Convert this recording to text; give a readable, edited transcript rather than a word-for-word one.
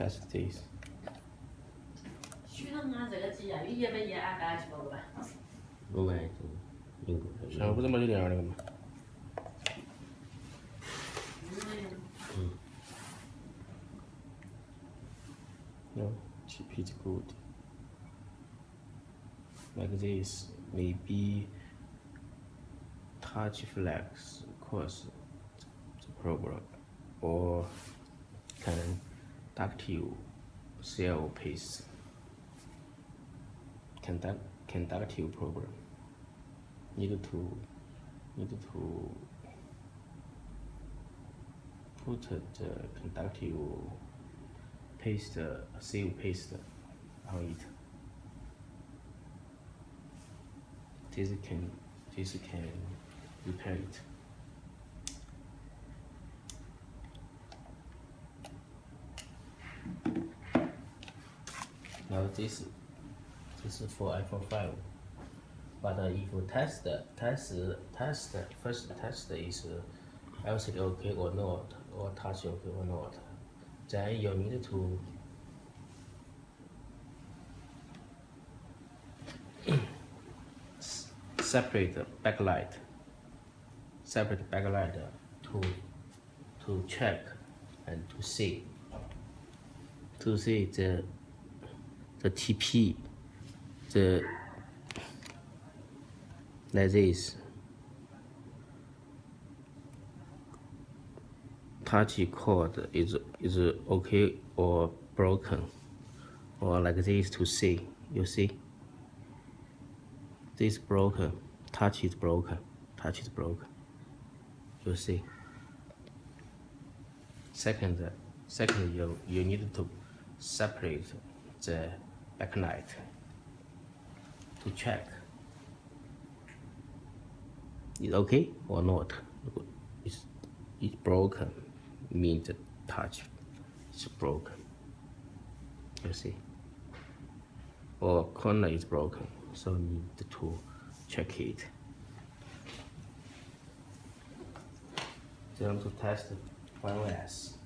test this. 자,不这么就这样的嘛。No, chip is good. Like this, maybe touch flex cause the problem, or conductive cell paste. Conductive problem. Need to put the conductive paste, seal paste on it. This can repair it. Now this is for iPhone 5. But if you test first test is everything okay or not, or touch okay or not, then you need to separate backlight to check and to see the TP, like this. Touch cord is okay or broken, or like this to see. You see, this broken. Touch is broken. You see. Second, you need to separate the backlight to check it's okay or not. It's broken, means the touch is broken. You see, or corner is broken, so need to check it. Then to test iOS.